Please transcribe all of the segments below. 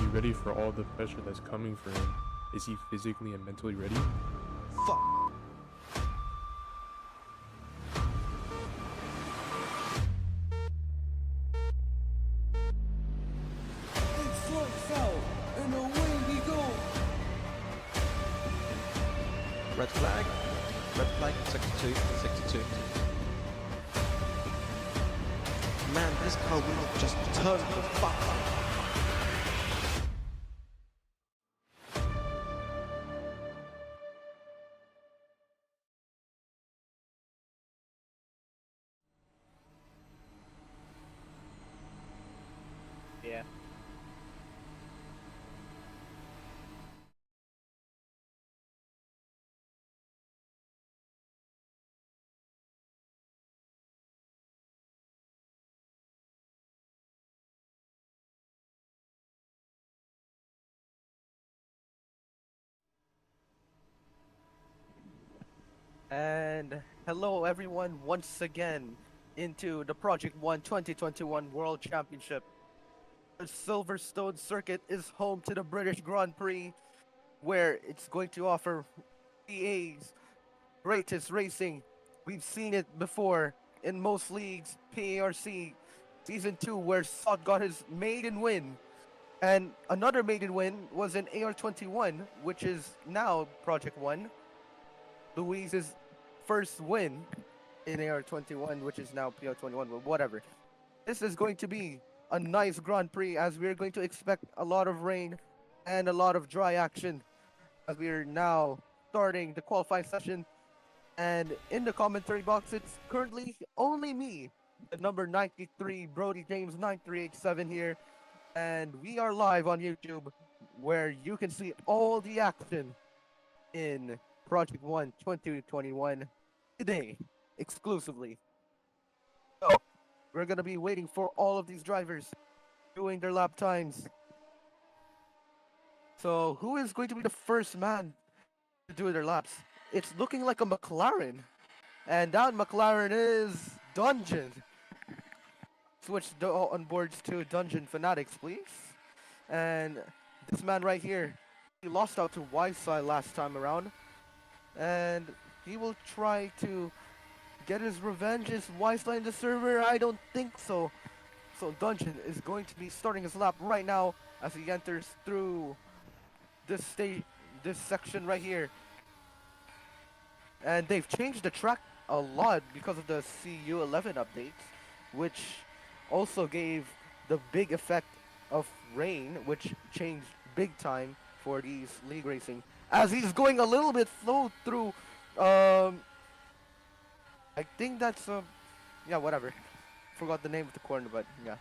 ready for all the pressure that's coming for him? Is he physically and mentally ready? Fuck. It's lights out, and away we go. Red flag. Red flag. Sector 2. Sector 2. Man, this car will not just turn for fuck. Yeah. And hello everyone once again into the Project 1 2021 World Championship. The Silverstone circuit is home to the British Grand Prix, where it's going to offer PA's greatest racing. We've seen it before in most leagues, PARC Season 2, where Sot got his maiden win. And another maiden win was in AR21, which is now Project 1. Louise's first win in AR21, which is now PO21, but whatever. This is going to be a nice Grand Prix, as we're going to expect a lot of rain and a lot of dry action, as we are now starting the qualifying session. And in the commentary box, it's currently only me, the number 93, Brody James 9387 here, and we are live on YouTube, where you can see all the action in Project 1 2021 today, exclusively. So, we're gonna be waiting for all of these drivers doing their lap times. So, who is going to be the first man to do their laps? It's looking like a McLaren, and that McLaren is Dungeon. Switch the onboards to Dungeon Fanatics, please. And this man right here, he lost out to Wi-Fi last time around, and he will try to get his revenge. Is Wi-Fi in the server? I don't think so. So Dungeon is going to be starting his lap right now as he enters through this section right here. And they've changed the track a lot because of the CU11 updates, which also gave the big effect of rain, which changed big time for these league racing. As he's going a little bit slow through, I think that's, yeah, whatever. Forgot the name of the corner, but yeah.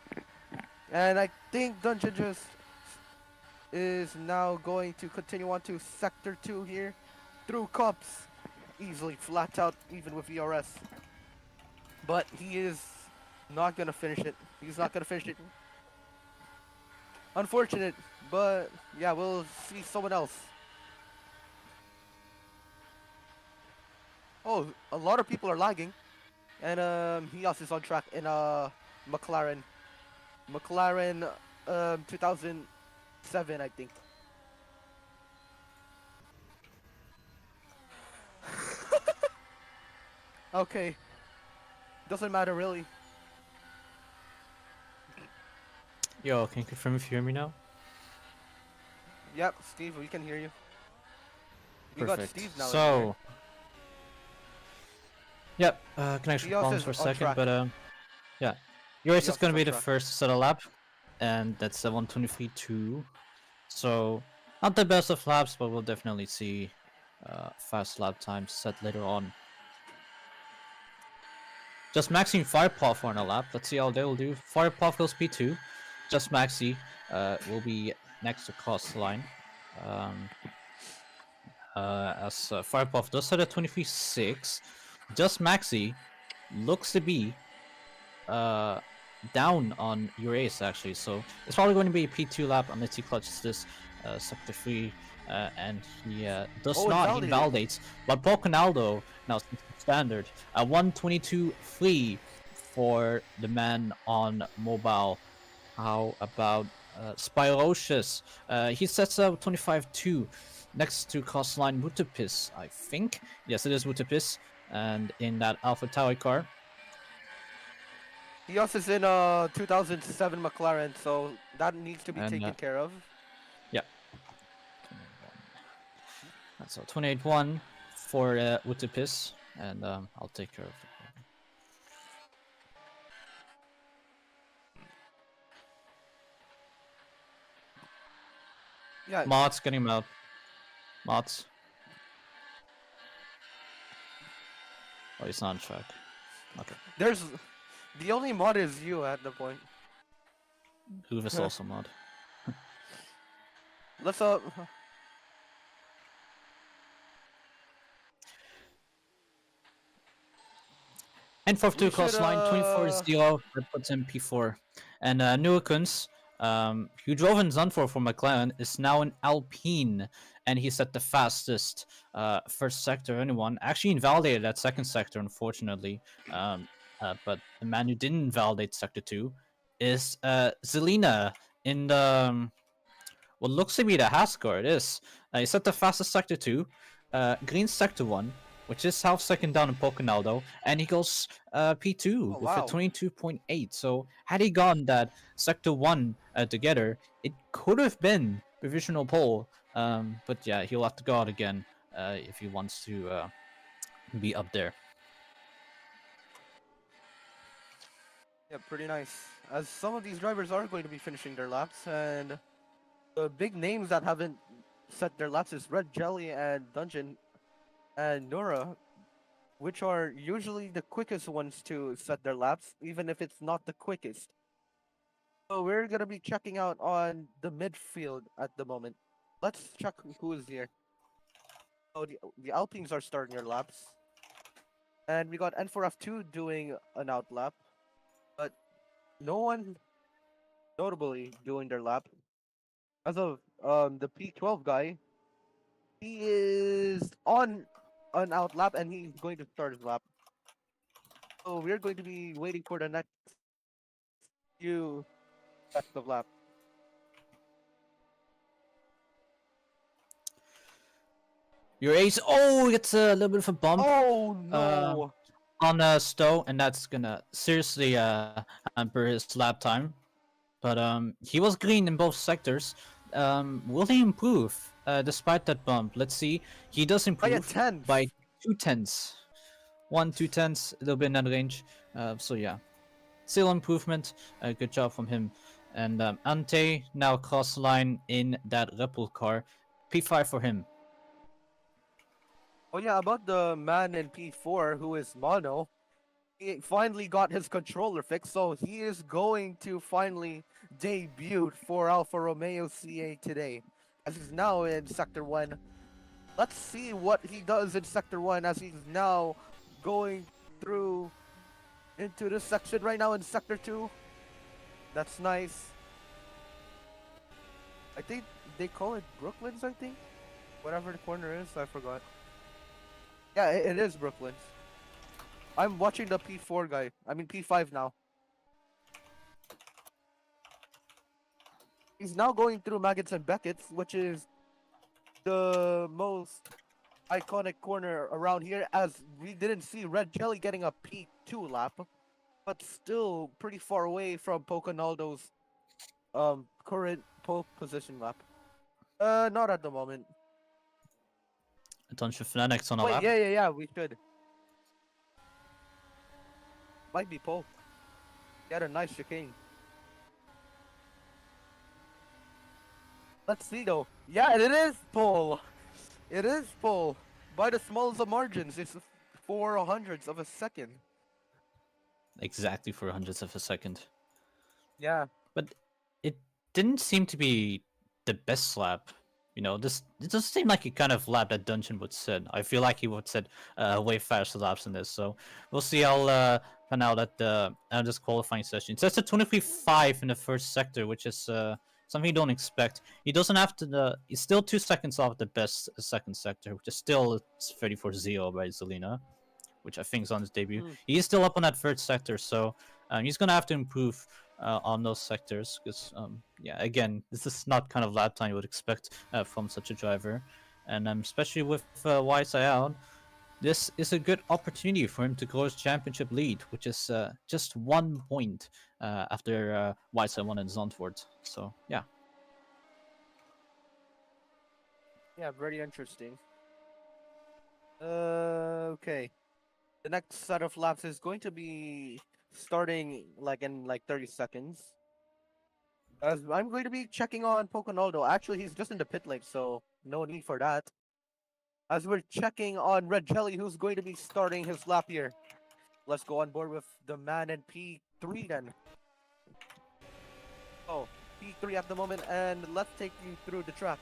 And I think Dungeon just is now going to continue on to Sector 2 here, through cups, easily flat out, even with ERS. But he is not gonna finish it. He's not gonna finish it. Unfortunate, but yeah, we'll see someone else. Oh, a lot of people are lagging, and he also is on track in McLaren 2007, I think. Okay, doesn't matter really. Yo, can you confirm if you hear me now? Yep, Steve, we can hear you. We got Perfect. Steve now. So, yep, connection Eos problems is for a on second, track. but yeah, yours Eos is gonna is be on the track. first to set a lap, and that's 123.2. So, not the best of laps, but we'll definitely see fast lap times set later on. Just maxing Firepuff on a lap. Let's see how they will do. Firepuff goes P2. Just Maxi will be next to cost line. As Firepuff does set at 23.6. Just Maxi looks to be down on your ace actually, so it's probably going to be a P2 lap unless he clutches this sector 3 and he does not invalidates. But Pocanaldo now standard at 122 free for the man on mobile. How about Spirocious. He sets up 25-2 next to Coastline Wutapis, I think. Yes, it is Wutapis, and in that Alpha Tauri car. He also is in a 2007 McLaren, so that needs to be And, taken care of. Yeah. So 28-1 for Wutapis, and I'll take care of it. Yeah, Mods, getting him out. Mods. Oh, he's not on track. Okay. there's the only mod is you at the point. Uvis also mod. Let's And for 2 We cross should, line, 24-0, that puts him P4. And Nuikens, who drove in Zandvoort for McLaren, is now in Alpine, and he set the fastest first sector anyone. Actually invalidated that second sector, unfortunately. But the man who didn't invalidate sector 2 is Zelina in the what looks to be the Haskar. It is. He set the fastest sector 2, green sector 1, which is half second down in Pocanaldo, and he goes P2 Oh, with wow. a 22.8. So had he gotten that sector 1 together, it could have been provisional pole. But yeah, he'll have to go out again if he wants to be up there. Yeah, pretty nice. As some of these drivers are going to be finishing their laps, and the big names that haven't set their laps is Red Jelly and Dungeon and Nura, which are usually the quickest ones to set their laps, even if it's not the quickest. So we're gonna be checking out on the midfield at the moment. Let's check who is here. Oh, the Alpines are starting their laps. And we got N4F2 doing an out lap. But no one notably doing their lap. As of the P12 guy, he is on an out lap and he's going to start his lap. So we're going to be waiting for the next few sets of lap. Your ace, oh, it's a little bit of a bump. Oh no! On Stowe, and that's gonna seriously hamper his lap time. But he was green in both sectors. Will he improve despite that bump? Let's see. He does By a improve tenth. by 2/10. 1/2, a little bit in that range. So yeah, still improvement. Good job from him. And Ante now cross line in that Ripple car. P5 for him. Oh yeah, about the man in P4 who is mono. He finally got his controller fixed, so he is going to finally debut for Alfa Romeo CA today, as he's now in Sector 1. Let's see what he does in Sector 1 as he's now going through into this section right now in Sector 2. That's nice. I think they call it Brooklands, I think? Whatever the corner is, I forgot. Yeah, it is Brooklands. I'm watching the P4 guy. I mean P5 now. He's now going through Maggots and Beckett's, which is the most iconic corner around here, as we didn't see Red Jelly getting a P2 lap, but still pretty far away from Pocanaldo's current pole position lap. Not at the moment. Don't you Fnanex on a Wait, lap? yeah, we should. Might be pole. He had a nice chicane. Let's see though. Yeah, it is pole. It is pole. By the smallest of margins, it's 400ths of a second. Exactly 400ths of a second. Yeah. But it didn't seem to be the best lap. You know, it doesn't seem like a kind of lap that Dungeon would set. I feel like he would set way faster laps than this. So we'll see how pan out at this qualifying session. It says a 23.5 in the first sector, which is something you don't expect. He doesn't have to. He's still 2 seconds off the best second sector, which is still 34-0 by Zelina, which I think is on his debut. He's still up on that third sector, so he's gonna have to improve on those sectors because yeah, again, this is not kind of lap time you would expect from such a driver, and especially with YSL, this is a good opportunity for him to grow his championship lead, which is just 1 point after YSL won in Zandvoort. So yeah. Yeah, very interesting. Okay. The next set of laps is going to be starting like in like 30 seconds. As I'm going to be checking on Poconaldo. Actually, he's just in the pit lane, so no need for that. As we're checking on Red Jelly, who's going to be starting his lap here. Let's go on board with the man in P3 then. Oh, P3 at the moment, and let's take you through the track.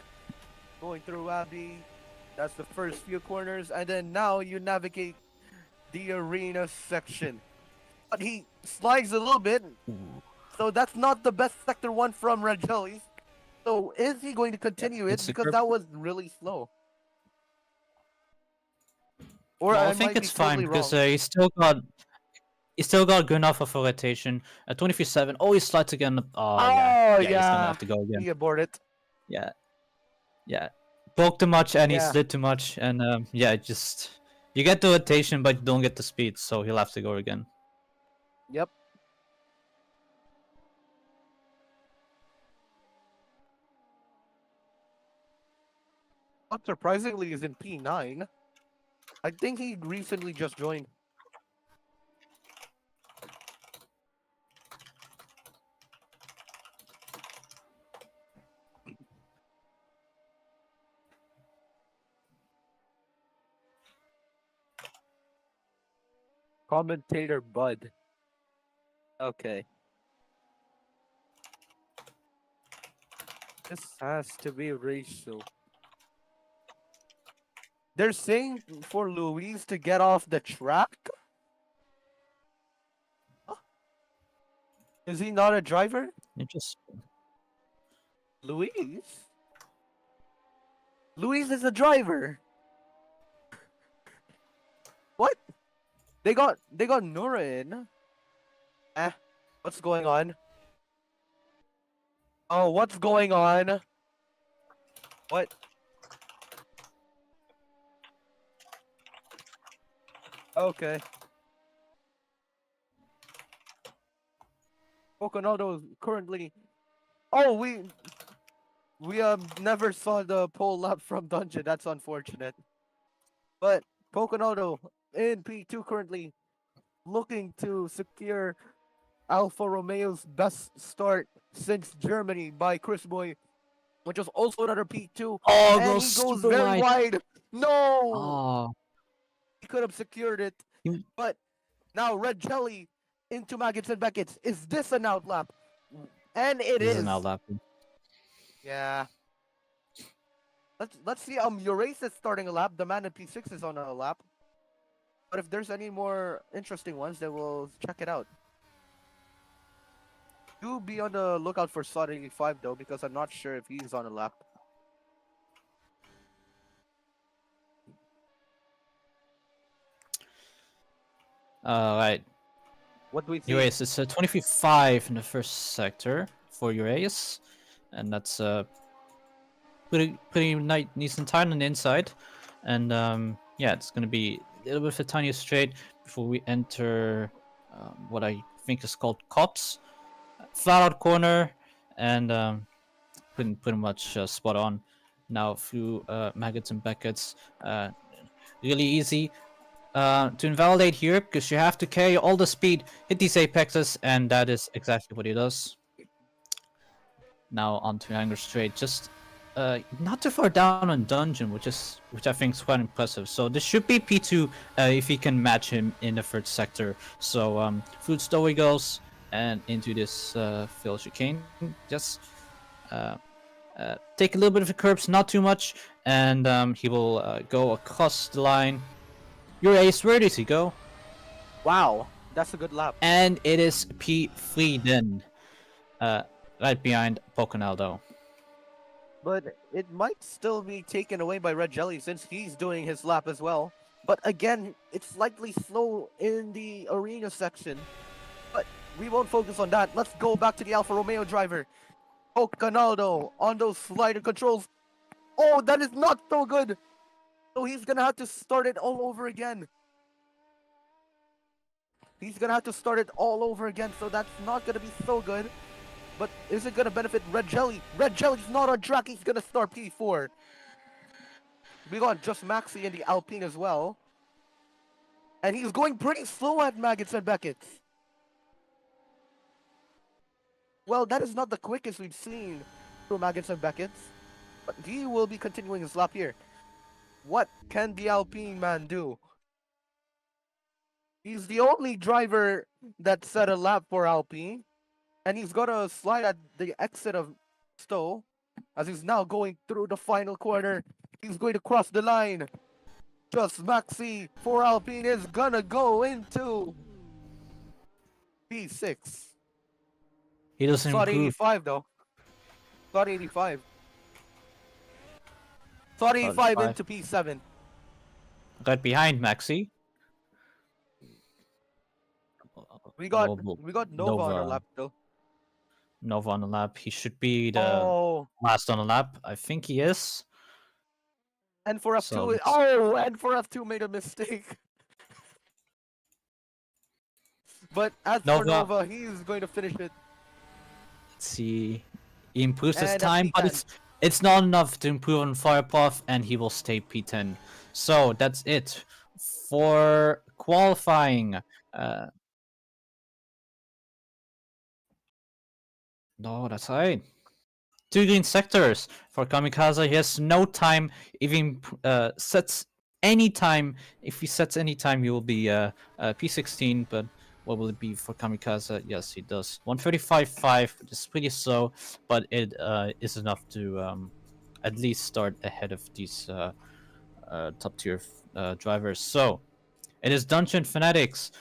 Going through Abbey, that's the first few corners, and then now you navigate the arena section. But he slides a little bit, so that's not the best sector 1 from Red Jellies. So is he going to continue it? It's a Because grip- that was really slow. Or Well, I might think be it's fine totally because wrong. he's still got good enough of a rotation. 23-7. Oh, he slides again. Oh, Oh, yeah. He's gonna yeah. have to go again. He aborted. Yeah, yeah. Broke too much and he Yeah. slid too much, and yeah, just you get the rotation but you don't get the speed, so he'll have to go again. Yep. Not surprisingly, he's in P9. I think he recently just joined. Commentator Bud. Okay. This has to be racial. They're saying for Luis to get off the track? Huh? Is he not a driver? Interesting. Luis? Luis is a driver. What? They got Nora in. What's going on? Oh, what's going on? What? Okay. Poconaldo currently. Oh, we never saw the pole lap from Dungeon. That's unfortunate. But Poconaldo in P2 currently looking to secure Alfa Romeo's best start since Germany by Chris Boy, which was also another P2. Oh, And goes he goes super very wide. No! Oh, He could have secured it. You- But now Red Jelly into Maggots and Beckett's. Is this an outlap? And it this is. is an outlap. Yeah. Let's see. Urace is starting a lap. The man in P6 is on a lap. But if there's any more interesting ones, then we'll check it out. Do be on the lookout for Slot 85 though, because I'm not sure if he's on a lap. Right. What do we see? Urace, it's 23-5 in the first sector for Urace, and that's pretty nice and tight on the inside, and yeah, it's gonna be a little bit of a tiny straight before we enter what I think is called Cops, flat out corner, and pretty much spot on. Now through Maggots and Beckett's, really easy. To invalidate here, because you have to carry all the speed, hit these apexes, and that is exactly what he does. Now onto Anger Straight, just not too far down on Dungeon, which I think is quite impressive. So this should be P2 if he can match him in the third sector. So through Stowe he goes, and into this Phil chicane, just take a little bit of the curbs, not too much, and he will go across the line. Your ace, where does he go? Wow, that's a good lap. And it is P3 then, right behind Poconaldo. But it might still be taken away by Red Jelly since he's doing his lap as well. But again, it's slightly slow in the arena section. But we won't focus on that. Let's go back to the Alfa Romeo driver. Oh, Canaldo on those slider controls. Oh, that is not so good. So he's gonna have to start it all over again. He's gonna have to start it all over again, so that's not gonna be so good. But is it gonna benefit Red Jelly? Red Jelly's not on track, he's gonna start P4. We got just Maxi in the Alpine as well. And he's going pretty slow at Maggots and Beckett's. Well, that is not the quickest we've seen from Maggots and Beckett's. But he will be continuing his lap here. What can the Alpine man do? He's the only driver that set a lap for Alpine. And he's got to slide at the exit of Stowe. As he's now going through the final corner. He's going to cross the line. Just Maxi for Alpine is gonna go into P6. He doesn't Thought improve. 85 though. Thought 85. Thought 85 into P7. Right behind Maxi. We got Nova on our lap though. Nova on the lap. He should be the Oh, last on the lap. I think he is. and for F2, So let's- oh, and for F2 made a mistake. But as for Nova. Nova, he's going to finish it. Let's see. He improves his And a time, but P10. it's not enough to improve on fire path, and he will stay P10. So that's it for qualifying. No, that's right. 2 green sectors for Kamikaze. He has no time. Even sets any time. If he sets any time, he will be P16. But what will it be for Kamikaze? Yes, he does 135.5, which is pretty slow, but it is enough to at least start ahead of these top tier drivers. So it is Dungeon Fanatics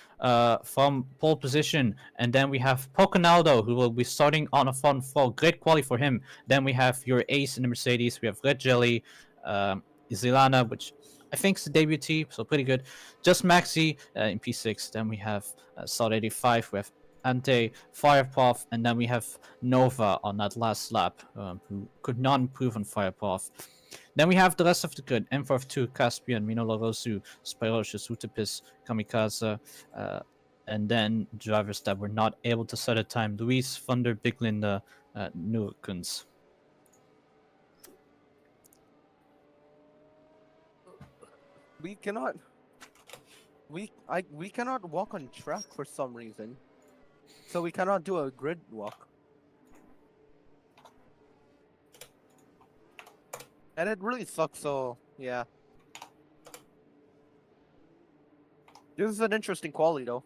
from pole position, and then we have Poconaldo, who will be starting on a fun fall. Great quality for him. Then we have your ace in the Mercedes. We have Red Jelly, Zilana, which I think is the debutee, so pretty good. Just Maxi in P6. Then we have Salt 85. We have Ante, Firepath, and then we have Nova on that last lap, who could not improve on Firepath. Then we have the rest of the good. M42, Caspian, Mino Lorosu, Spirocious, Utopis, Kamikaze, and then drivers that were not able to set a time. Luis, Thunder, Big Linda, Nurkens. We cannot. We cannot walk on track for some reason. So we cannot do a grid walk. And it really sucks, so yeah. This is an interesting quality though.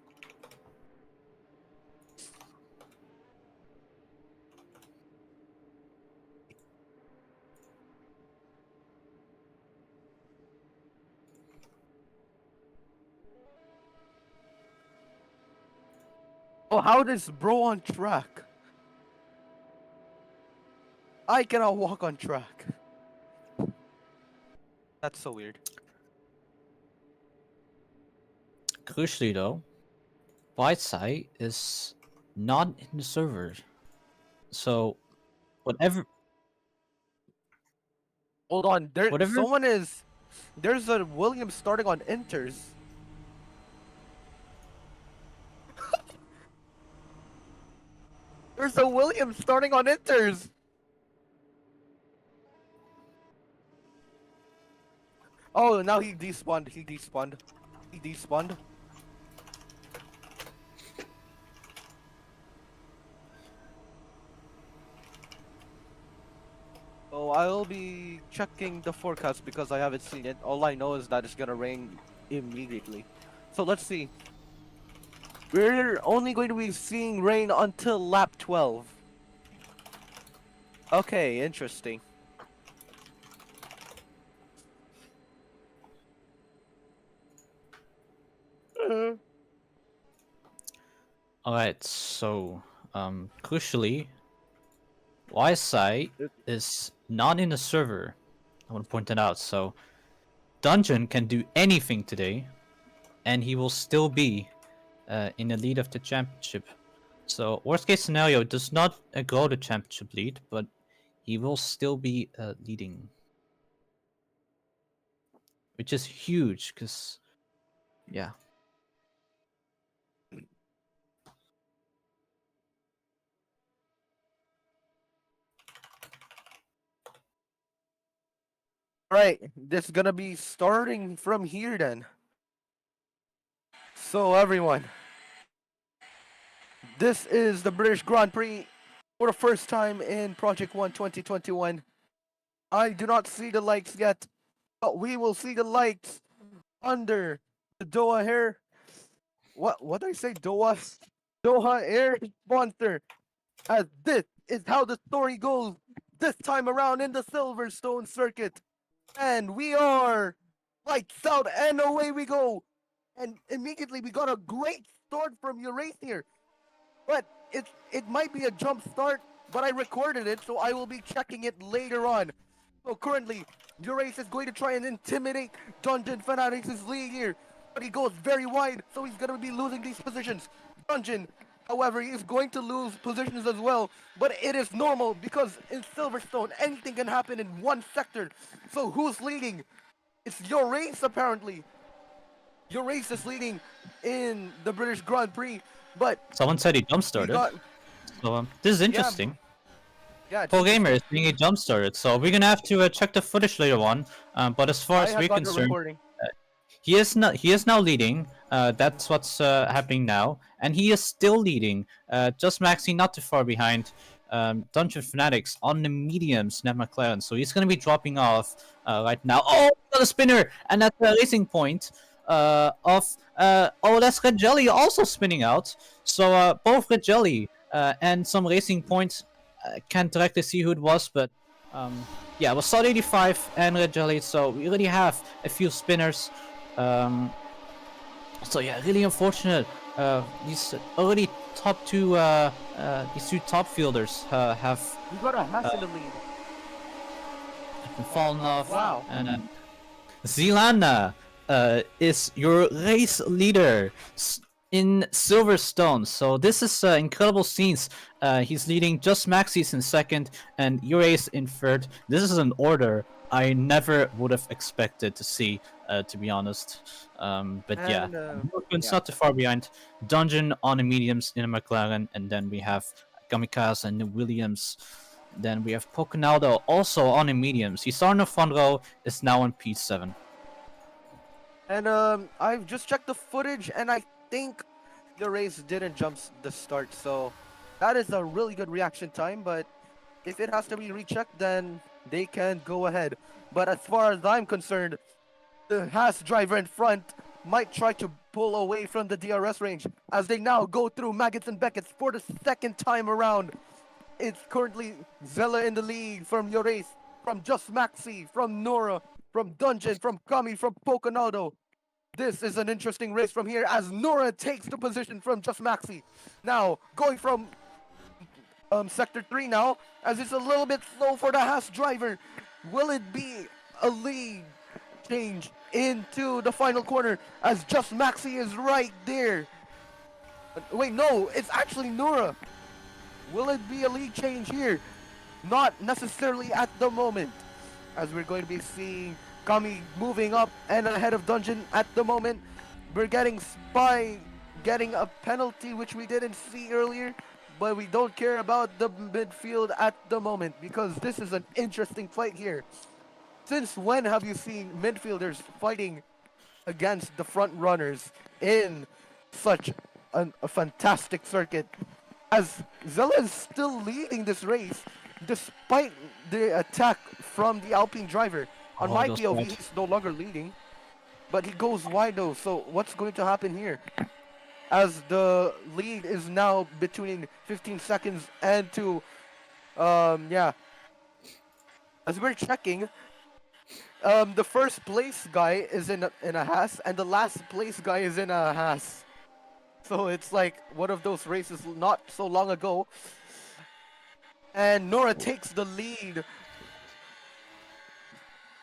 Oh, how does bro on track? I cannot walk on track. That's so weird. Crucially, though, Whiteside is not in the server. So, whatever. Hold on, Whatever- someone is. There's a Williams starting on Inters. There's a Williams starting on Inters. Oh, now he despawned. He despawned. He despawned. Oh, I'll be checking the forecast because I haven't seen it. All I know is that it's gonna rain immediately. So let's see. We're only going to be seeing rain until lap 12. Okay, interesting. Alright, so, crucially, Whiteside is not in the server. I want to point that out. So, Dungeon can do anything today, and he will still be in the lead of the championship. So worst case scenario does not go the championship lead, but he will still be leading, which is huge because yeah. Right, this is gonna be starting from here then. So everyone, this is the British Grand Prix for the first time in Project 1 2021. I do not see the lights yet, but we will see the lights under the Doha Air. What did I say? Doha Air sponsor. As this is how the story goes this time around in the Silverstone circuit. And we are lights out and away we go. And immediately we got a great start from your race here. But it might be a jump start, but I recorded it, so I will be checking it later on. So currently, Urace is going to try and intimidate Dungeon Fanatics' lead here. But he goes very wide, so he's going to be losing these positions. Dungeon, however, he is going to lose positions as well. But it is normal, because in Silverstone, anything can happen in one sector. So who's leading? It's Urace, apparently. Urace is leading in the British Grand Prix. But Someone said he jump started. So this is interesting. Yeah, Pro Gamer is being a jump started, so we're gonna have to check the footage later on. But as far as we're concerned, he is now leading. That's what's happening now, and he is still leading. Just Maxi not too far behind. Dungeon Fanatics on the mediums, Ned McLaren. So he's gonna be dropping off right now. Oh, got a spinner, and that's the racing point that's Red Jelly also spinning out. So both Red Jelly and some racing points. Can't directly see who it was, but yeah, it was Sod 85 and Red Jelly. So we already have a few spinners. So yeah, really unfortunate. These already top two, these two top fielders have. We got a Haas in the lead. Fallen off. Wow. And Zilana is your race leader in Silverstone. So this is incredible scenes. He's leading Just Maxis in second and Urace in third. This is an order I never would have expected to see, to be honest. But yeah, it's not too far behind. Dungeon on the mediums in a McLaren, and then we have Kamikaze and the Williams. Then we have Poconaldo also on the mediums. He started in the front row, is now on P7. And I've just checked the footage, and I think the race didn't jump the start, so that is a really good reaction time. But if it has to be rechecked, then they can go ahead. But as far as I'm concerned, the Haas driver in front might try to pull away from the DRS range as they now go through Maggots and Beckett's for the second time around. It's currently Zella in the lead from Urace, from Just Maxi, from Nora, from Dungeon, from Kami, from Poconaldo. This is an interesting race from here as Nora takes the position from Just Maxi. Now, going from Sector 3 now, as it's a little bit slow for the Haas driver. Will it be a lead change into the final corner as Just Maxi is right there? Wait, no, it's actually Nora. Will it be a lead change here? Not necessarily at the moment, as we're going to be seeing Kami moving up and ahead of Dungeon at the moment. We're getting Spy getting a penalty, which we didn't see earlier, but we don't care about the midfield at the moment because this is an interesting fight here. Since when have you seen midfielders fighting against the front runners in such a fantastic circuit? As Zella is still leading this race despite the attack from the Alpine driver. On my POV, he's no longer leading, but he goes wide though. So what's going to happen here? As the lead is now between 15 seconds and 2. Yeah. As we're checking, the first place guy is in a Haas, and the last place guy is in a Haas. So it's like one of those races not so long ago. And Nora takes the lead.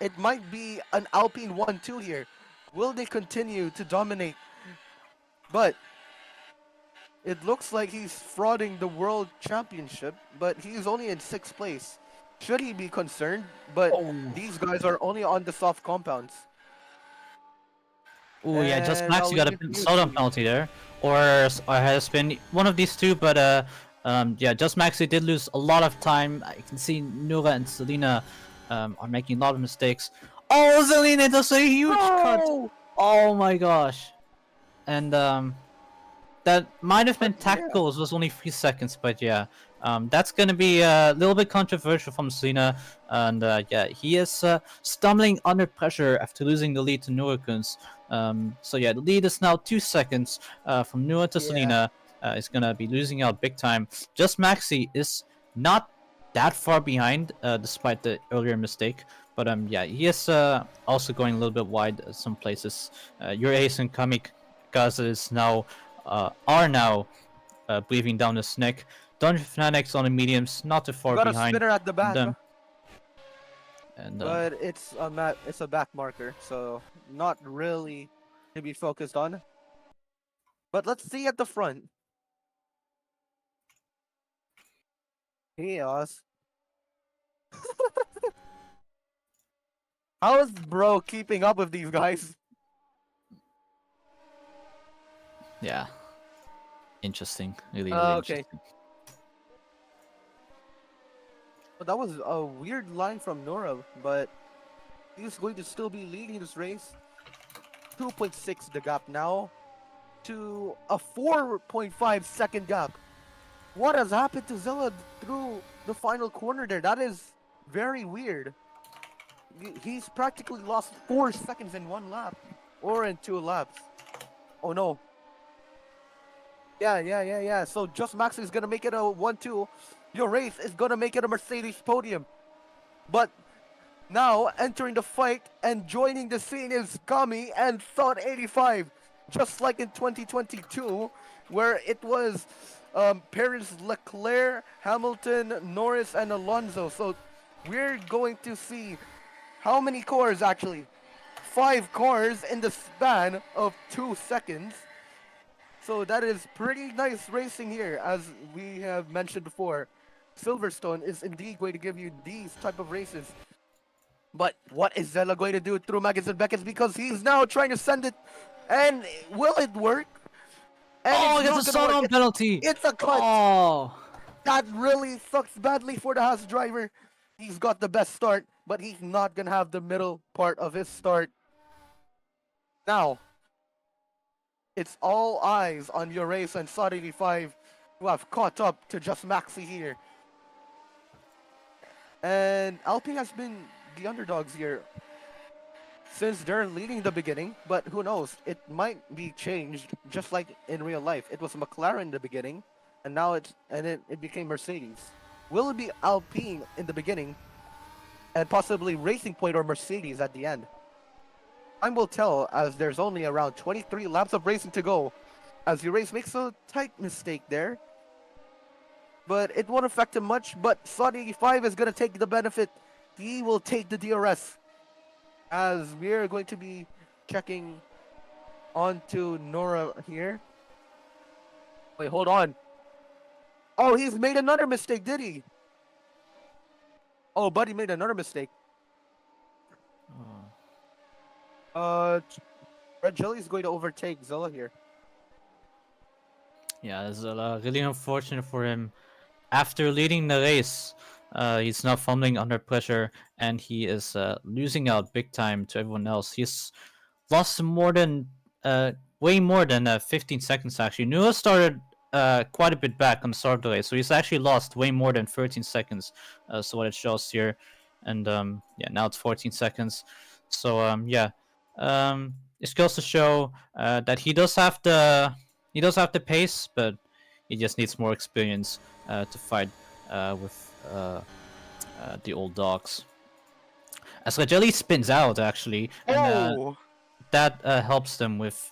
It might be an Alpine 1-2 here. Will they continue to dominate? But it looks like he's frauding the world championship, but he's only in 6th place. Should he be concerned? But these guys are only on the soft compounds. Oh yeah, just And Max, I'll you got leave it a to you, slowdown Stevie. penalty there, or has been one of these two. But yeah, just Maxi did lose a lot of time. I can see Nura and Selena are making a lot of mistakes. Oh, Selena does a huge cut. No! Oh my gosh, and that might have been But yeah. tactical. It was only 3 seconds, but yeah, that's gonna be a little bit controversial from Selena, and yeah, he is stumbling under pressure after losing the lead to Nurikens. So yeah, the lead is now 2 seconds from Nura to Yeah. Selena. Is gonna be losing out big time. Just Maxi is not that far behind, despite the earlier mistake. But yeah, he is also going a little bit wide at some places. Your ace and Kamikaze is now are now breathing down his neck. Dungeon Fanatics on the mediums, not too far Got a behind spinner at the back, them. And but it's a back marker, so not really to be focused on. But let's see at the front. Chaos. How is bro keeping up with these guys? yeah, interesting. Really, Okay. interesting. But that was a weird line from Nora, but he's going to still be leading this race. 2.6 the gap now to a 4.5 second gap. What has happened to Zilla through the final corner there? That is very weird. He's practically lost 4 seconds in 1 lap or in 2 laps. Oh no. Yeah. So Just Max is gonna make it a 1-2. Your race is gonna make it a Mercedes podium. But now entering the fight and joining the scene is Kami and Thought 85. Just like in 2022, where it was Paris, Leclerc, Hamilton, Norris, and Alonso. So we're going to see how many cars actually? 5 cars in the span of 2 seconds. So that is pretty nice racing here, as we have mentioned before. Silverstone is indeed going to give you these type of races. But what is Zella going to do through Magnus and Beckett? Because he's now trying to send it. And will it work? And Oh, it's it's a not gonna slowdown work. penalty. It's a clutch. Oh. That really sucks badly for the Haas driver. He's got the best start, but he's not going to have the middle part of his start. Now, it's all eyes on your race and Saudi 85 who have caught up to Just Maxi here. And Alpine has been the underdogs here since they're leading the beginning, but who knows, it might be changed just like in real life. It was McLaren in the beginning, and now it became Mercedes. Will it be Alpine in the beginning and possibly Racing Point or Mercedes at the end? Time will tell, as there's only around 23 laps of racing to go, as your race makes a tight mistake there. But it won't affect him much, but Saudi 85 is going to take the benefit. He will take the DRS, as we're going to be checking onto Nora here. Wait, hold on. Oh, he's made another mistake, did he? Oh, Buddy made another mistake. Red Jelly is going to overtake Zilla here. Yeah, it's really unfortunate for him. After leading the race, he's now fumbling under pressure, and he is losing out big time to everyone else. He's lost more than, way more than 15 seconds actually. Nua started quite a bit back on the start of the race, so he's actually lost way more than 13 seconds. So what it shows here, and yeah, now it's 14 seconds. So yeah, it goes to show that he does have the pace, but he just needs more experience to fight with the old dogs. As Rajeli spins out actually, and that helps them with.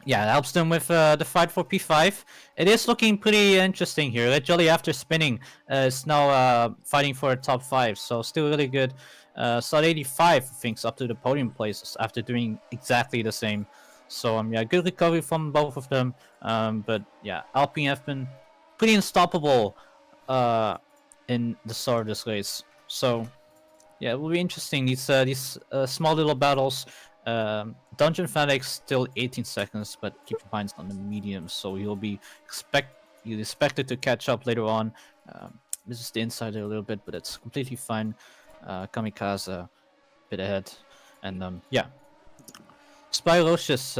Yeah, it helps them with the fight for P5. It is looking pretty interesting here. Rajeli, after spinning, is now fighting for a top 5, so still really good. 85 I think, up to the podium places after doing exactly the same. So yeah, good recovery from both of them. But yeah, Alpine have been pretty unstoppable in the start of this race. So yeah, it will be interesting. These small little battles. Dungeon Fanatics still 18 seconds, but keep in mind it's on the medium, so you'll expected to catch up later on. This is the insider a little bit, but it's completely fine. Kamikaze a bit ahead, and yeah, Spyrocious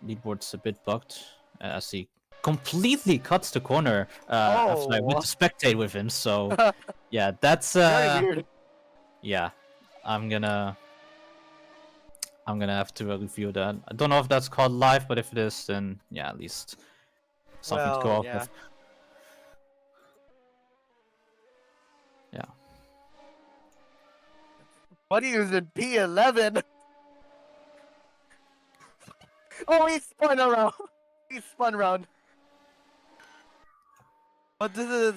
leadboard's a bit bugged as he completely cuts the corner after I went to spectate with him. So yeah, that's Very weird. yeah, I'm gonna have to review that. I don't know if that's called live, but if it is, then yeah, at least something to go off with. Yeah. Buddy is in P11. Oh, he spun around. He spun around. But this is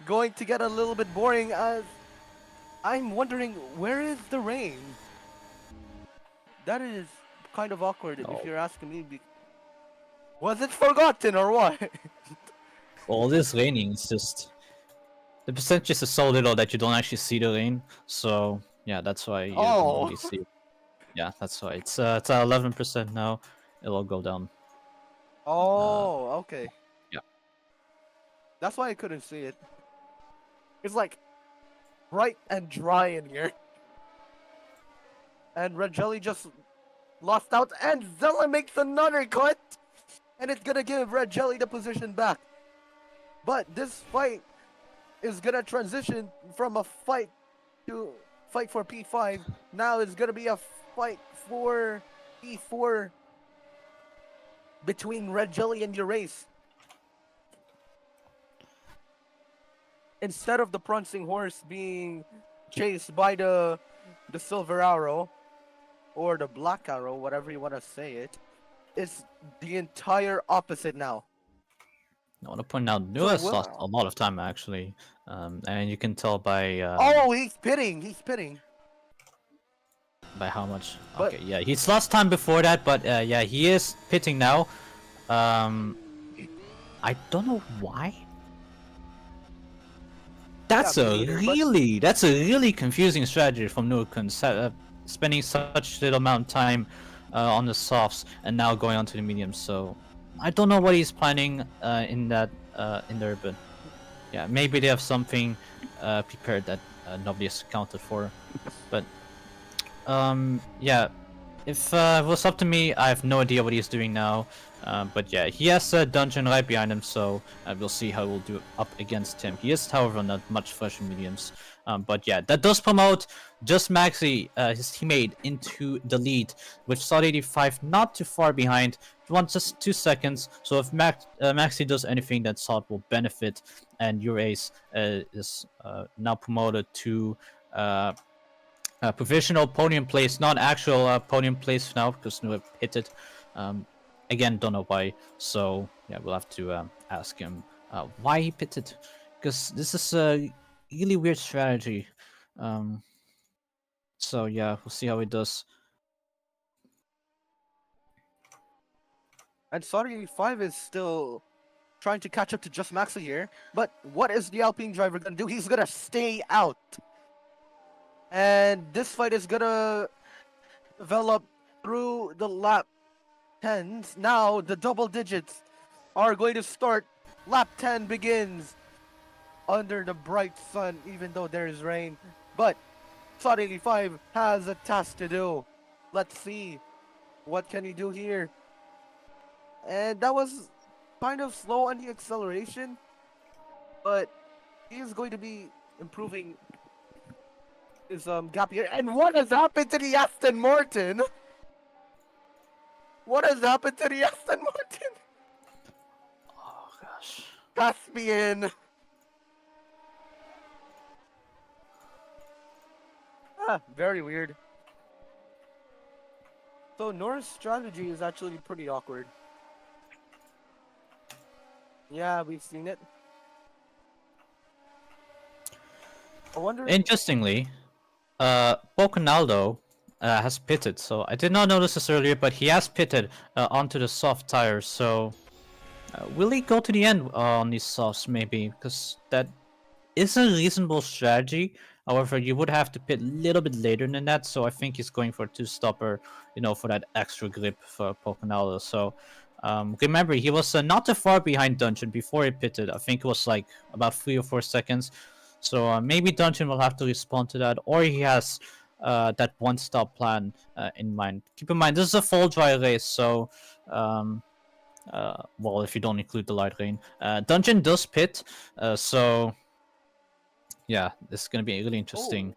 going to get a little bit boring as I'm wondering, where is the rain? That is kind of awkward if you're asking me. Was it forgotten or what? All this raining is just the percentages are so little that you don't actually see the rain. So yeah, that's why you don't really see it. Yeah, that's why it's at 11% now. It'll go down. Oh, okay. Yeah. That's why I couldn't see it. It's like bright and dry in here. And Red Jelly just lost out, and Zella makes another cut! And it's gonna give Red Jelly the position back. But this fight is gonna transition from a fight to fight for P5. Now it's gonna be a fight for P4 between Red Jelly and Erase. Instead of the prancing horse being chased by the silver arrow, or the black arrow, whatever you want to say it, it's the entire opposite now. I want to point out, Nua's lost a lot of time actually, and you can tell by oh, he's pitting. He's pitting. By how much? Okay, yeah, he's lost time before that, but yeah, he is pitting now. I don't know why. That's a really confusing strategy from Nuakun, spending such little amount of time on the softs and now going on to the mediums. So I don't know what he's planning in there, but yeah, maybe they have something prepared that nobody has accounted for. But yeah, if it was up to me, I have no idea what he's doing now. But yeah, he has a dungeon right behind him, so we'll see how we'll do up against him. He is, however, not much fresh in mediums. But yeah, that does promote Just Maxi, his teammate, into the lead, with Sod 85 not too far behind, just 2 seconds. So if Maxi does anything, then Sod will benefit, and Urace is now promoted to provisional podium place, not actual podium place now, because Nuip hit it. Again, don't know why, so yeah, we'll have to ask him why he pitted, because this is a really weird strategy. So yeah, we'll see how he does. And Sorry 5 is still trying to catch up to Just Maxi here, but what is the Alpine driver gonna do? He's gonna stay out. And this fight is gonna develop through the lap 10s. Now the double digits are going to start. Lap 10 begins under the bright sun, even though there is rain. But Sod 85 has a task to do. Let's see. What can he do here? And that was kind of slow on the acceleration, but he is going to be improving his gap here. And what has happened to the Aston Martin? What has happened to the Aston Martin? Oh gosh. Caspian. Very weird. So Nora's strategy is actually pretty awkward. Yeah, we've seen it. I wonder. Interestingly, Pocanaldo has pitted. So I did not notice this earlier, but he has pitted onto the soft tires. So will he go to the end on these softs maybe? Because that is a reasonable strategy. However, you would have to pit a little bit later than that. So I think he's going for a two-stopper, for that extra grip for Pocanaldo. So remember, he was not too far behind Dungeon before he pitted. I think it was like about 3 or 4 seconds. So maybe Dungeon will have to respond to that, or he has that one-stop plan in mind. Keep in mind, this is a full dry race, so well, if you don't include the light rain, Dungeon does pit, so yeah, this is gonna be really interesting.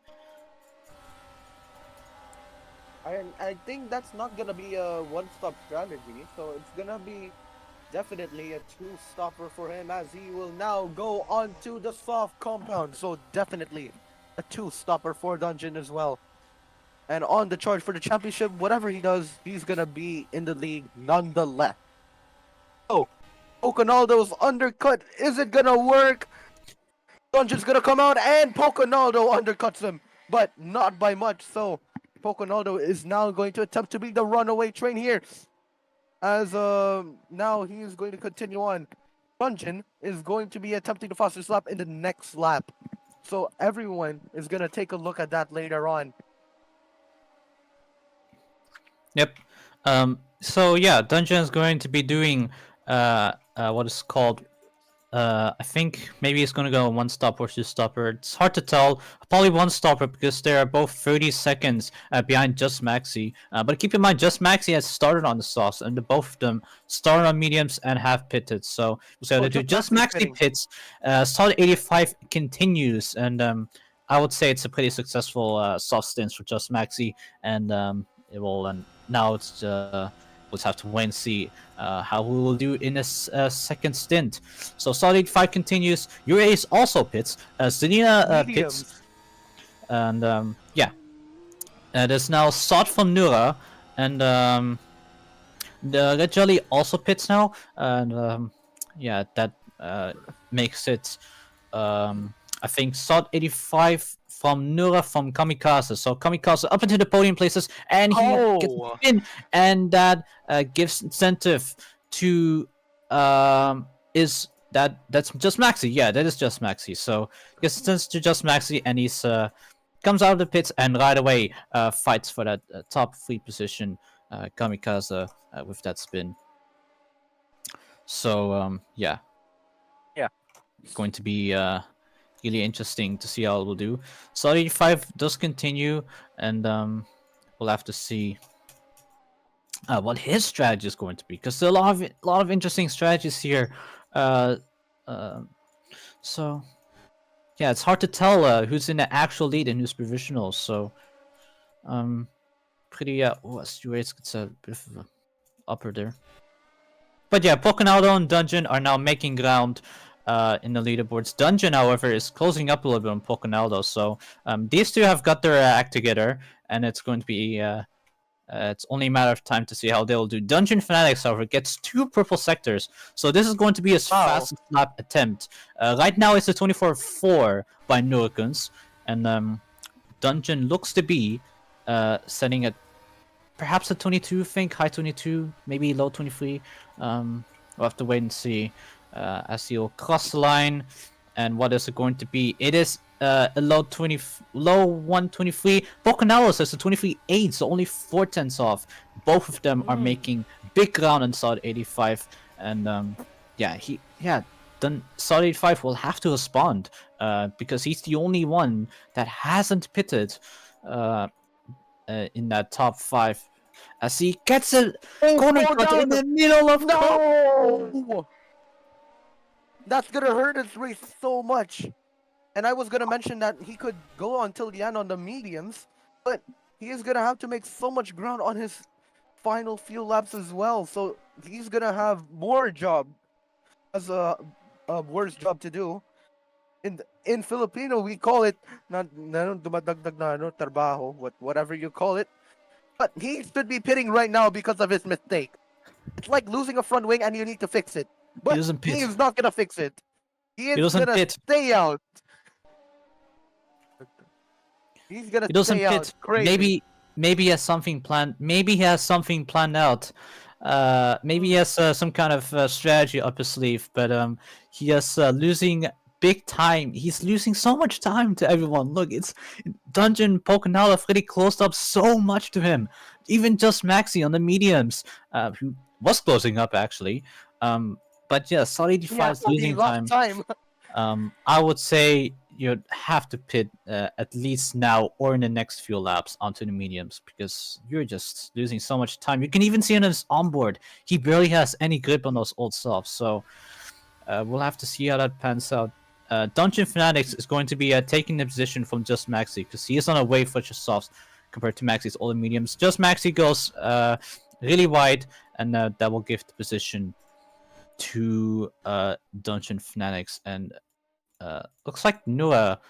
I think that's not gonna be a one-stop strategy, so it's gonna be definitely a two-stopper for him, as he will now go onto the soft compound. So definitely a two-stopper for Dungeon as well. And on the charge for the championship, whatever he does, he's gonna be in the league nonetheless. Oh, Pocanaldo's undercut, is it gonna work? Dungeon's gonna come out and Pocanaldo undercuts him, but not by much. So Pocanaldo is now going to attempt to be the runaway train here, as now he is going to continue on. Dungeon is going to be attempting the fastest lap in the next lap, so everyone is gonna take a look at that later on. Yep. So yeah, Dungeon is going to be doing what is called, I think maybe it's going to go one stop or two stopper. It's hard to tell. Probably one stopper because they are both 30 seconds behind Just Maxi. But keep in mind, Just Maxi has started on the softs, and both of them started on mediums and have pitted. So they do Just Maxi pits. Solid 85 continues, and I would say it's a pretty successful soft stint for Just Maxi, and it will. And now it's we'll have to wait and see how we will do in this second stint. So Solid 85 continues. Your Ace also pits. Zelina pits. And yeah. There's now Sod from Nura. And the Red Jelly also pits now. And yeah, that makes it, I think, Sod 85 from Nura from Kamikaze. So Kamikaze up into the podium places, and he gets in, and that gives incentive to that's Just Maxi. Yeah, that is Just Maxi. So gives incentive to Just Maxi, and he's comes out of the pits and right away fights for that top 3 position. Kamikaze with that spin. So yeah, it's going to be really interesting to see how it will do. Solid 85 does continue, and we'll have to see what his strategy is going to be, because there are a lot of interesting strategies here. So yeah, it's hard to tell who's in the actual lead and who's provisional. So pretty Stuart gets a bit of an upper there. But yeah, Pocanaldo and Dungeon are now making ground in the leaderboards. Dungeon, however, is closing up a little bit on Pocanaldo. So these two have got their act together, and it's going to be it's only a matter of time to see how they'll do. Dungeon Fanatics, however, gets 2 purple sectors, so this is going to be his fastest lap attempt. Right now it's a 24-4 by Nurkuns, and Dungeon looks to be setting at perhaps a 22, I think, high 22, maybe low 23. We'll have to wait and see. As he'll cross the line, and what is it going to be? It is a low 123. Pocanaldo says a 23.8, so only 4/10 off. Both of them are making big ground on Solid 85, and then Solid 85 will have to respond because he's the only one that hasn't pitted in that top 5, as he gets a corner cut in the middle of no. That's gonna hurt his race so much. And I was gonna mention that he could go until the end on the mediums, but he is gonna have to make so much ground on his final few laps as well. So he's gonna have more job, as a worse job to do. In Filipino, we call it trabaho, whatever you call it. But he should be pitting right now because of his mistake. It's like losing a front wing and you need to fix it. But he is not gonna fix it. He is gonna stay out. He's gonna stay out. Crazy. maybe he has something planned. Maybe he has something planned out. Maybe he has some kind of strategy up his sleeve. But he is losing big time. He's losing so much time to everyone. Look, it's Dungeon Pokénal have really closed up so much to him. Even just Maxi on the mediums, who was closing up actually. But yeah, Solid 85 is he losing lost time. I would say you'd have to pit at least now or in the next few laps onto the mediums because you're just losing so much time. You can even see on his onboard, he barely has any grip on those old softs. So we'll have to see how that pans out. Dungeon Fanatics is going to be taking the position from Just Maxi because he is on a way for just softs compared to Maxi's older mediums. Just Maxi goes really wide, and that will give the position to Dungeon Fanatics. And looks like Noah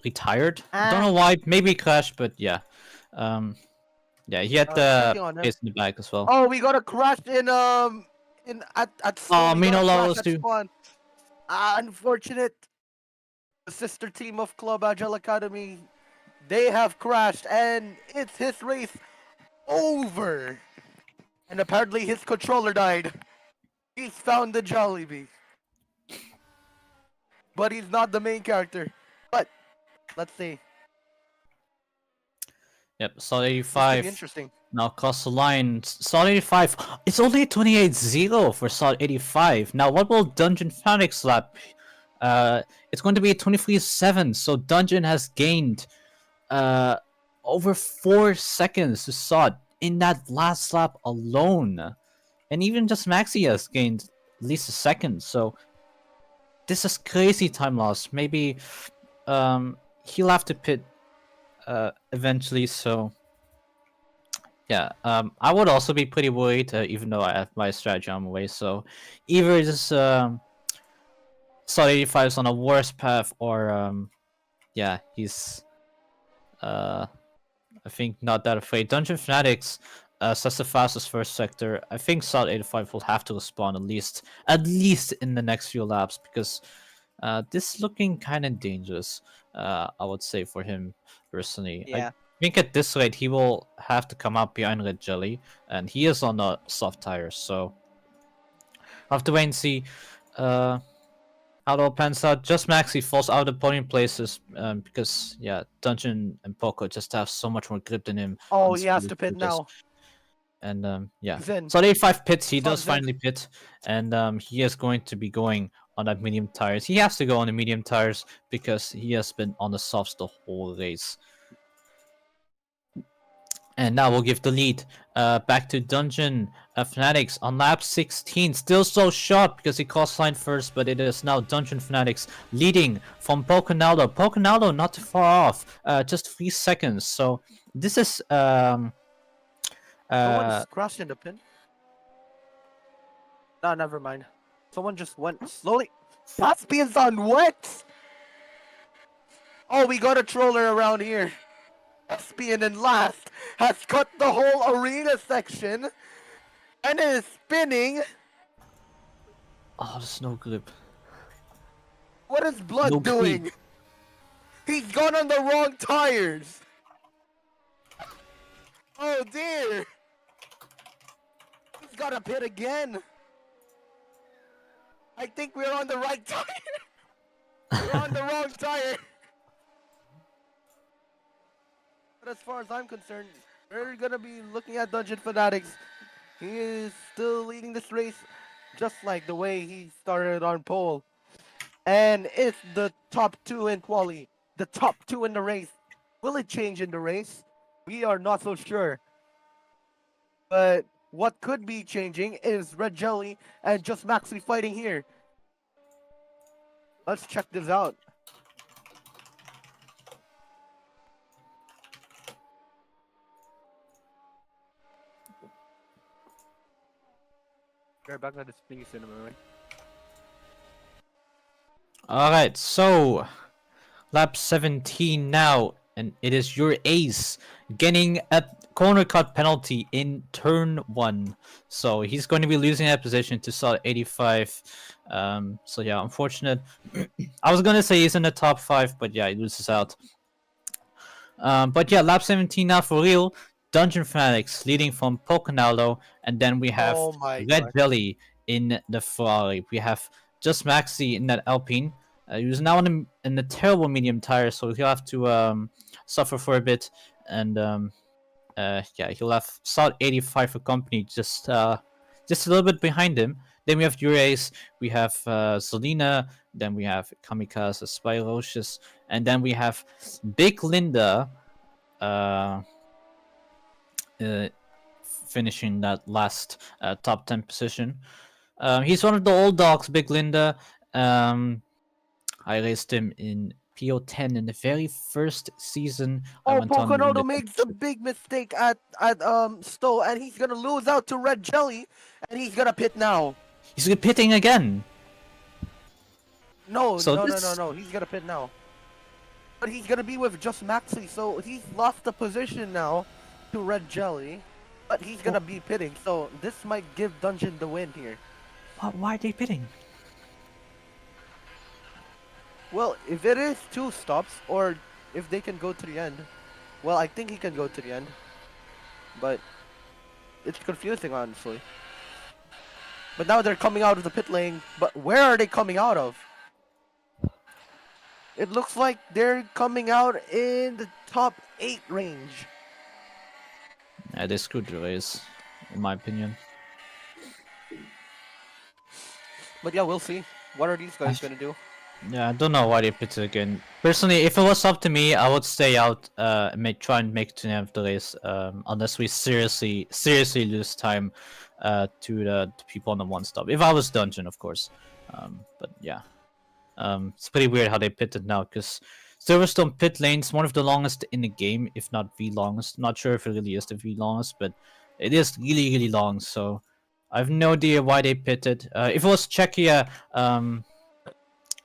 retired. Don't know why. Maybe he crashed, but yeah. Yeah, he had checking on the him. case in the back as well. Oh, we got a crash at spawn. We Mino got a crash Lawless at too. spawn. Unfortunate. The sister team of Club Agile Academy, they have crashed, and it's his race over. And apparently his controller died. He's found the Jollibee. But he's not the main character. But let's see. Yep, Solid This could 85 be interesting. now cross the line. Solid 85. It's only 28-0 for Solid 85. Now, what will Dungeon Fanatics lap? It's going to be 23-7. So Dungeon has gained over 4 seconds to Sod in that last lap alone. And even just Maxi has gained at least a second. So this is crazy time loss. Maybe he'll have to pit eventually. So yeah, I would also be pretty worried, even though I have my strategy on my way. So either this Solid 85 is on a worse path, or yeah, he's I think not that afraid. Dungeon Fanatics sets the fastest first sector. I think Solid 85 will have to respond at least in the next few laps, because this is looking kind of dangerous. I would say for him personally. Yeah. I think at this rate he will have to come up behind Red Jelly, and he is on a soft tires. So I'll have to wait and see how it all pans out. Just Maxi falls out of podium places because yeah, Dungeon and Poco just have so much more grip than him. Oh, on he has speed to pit scooters. now. And yeah, Zen. so 85 pits. He does Zen. finally pit, and he is going to be going on that medium tires. He has to go on the medium tires because he has been on the softs the whole race. And now we'll give the lead back to Dungeon Fanatics on lap 16. Still so short because he crossed line first, but it is now Dungeon Fanatics leading from Poconaldo. Poconaldo not too far off, just 3 seconds. So this is Someone's crashed in the pin. No, never mind. Someone just went slowly. Caspian's on what? Oh, we got a troller around here. Caspian in last has cut the whole arena section and is spinning. oh, there's no grip. What is Blood No doing? grip. He's gone on the wrong tires. Oh dear. He's got to pit again. I think we're on the right tire. We're on the wrong tire. But as far as I'm concerned, we're gonna be looking at Dungeon Fanatics. He is still leading this race, just like the way he started on pole. And it's the top 2 in quali, the top 2 in the race. Will it change in the race? We are not so sure. But what could be changing is Red Jelly and Just Maxi fighting here. Let's check this out. Right back at the Spring Cinema, right? Alright, so lap 17 now, and it is your ace getting a corner cut penalty in turn 1. So he's going to be losing that position to Solid 85. So yeah, unfortunate. I was gonna say he's in the top 5, but yeah, he loses out. But yeah, lap 17 now for real. Dungeon Fanatics leading from Pocanaldo, and then we have Oh my Red god. Jelly in the Ferrari. We have just Maxi in that Alpine. He was now in the terrible medium tire, so he'll have to suffer for a bit. And yeah, he'll have solid 85 for company, just a little bit behind him. Then we have Urace, we have Zelina, then we have Kamikaze, Spirocious, and then we have Big Linda uh, uh, finishing that last top 10 position. He's one of the old dogs, Big Linda. I raced him in PO10 in the very first season. I Oh, went on to win Poconodo the makes a big mistake at Stowe, and he's gonna lose out to Red Jelly, and he's gonna pit now. He's pitting again. No, So no, this- no, no, no. He's gonna pit now. But he's gonna be with just Maxi, so he's lost the position now to Red Jelly. But he's gonna be pitting, so this might give Dungeon the win here. Why are they pitting? Well, if it is 2 stops, or if they can go to the end, well, I think he can go to the end. But it's confusing, honestly. But now they're coming out of the pit lane, but where are they coming out of? It looks like they're coming out in the top 8 range. Yeah, they screwed the race, in my opinion. But yeah, we'll see. What are these guys gonna do? Yeah, I don't know why they pitted again. Personally, if it was up to me, I would stay out and try and make it to the end of the race, unless we seriously lose time to the people on the one stop. If I was Dungeon, of course. But yeah. It's pretty weird how they pitted now, because Silverstone pit lane's one of the longest in the game, if not the longest. Not sure if it really is the longest, but it is really, really long, so I have no idea why they pitted. If it was Czechia,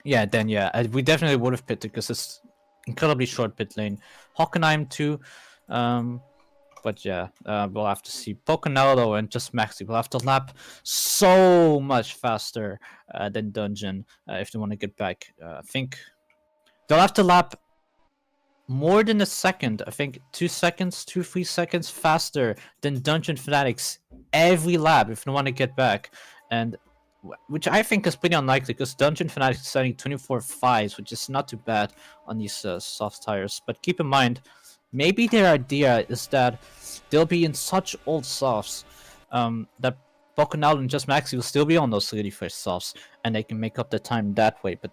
yeah, then yeah, we definitely would have pitted, because it's incredibly short pit lane. Hockenheim too, but yeah, we'll have to see. Pocanello and just Maxi will have to lap so much faster than Dungeon if they want to get back. I think they'll have to lap more than a second. I think 2 seconds, 3 seconds faster than Dungeon Fanatics every lap if they want to get back. And which I think is pretty unlikely, because Dungeon Fanatics is setting 24.5s, which is not too bad on these soft tires. But keep in mind, maybe their idea is that they'll be in such old softs that Pocanal and Just Maxi will still be on those really fresh softs, and they can make up the time that way. But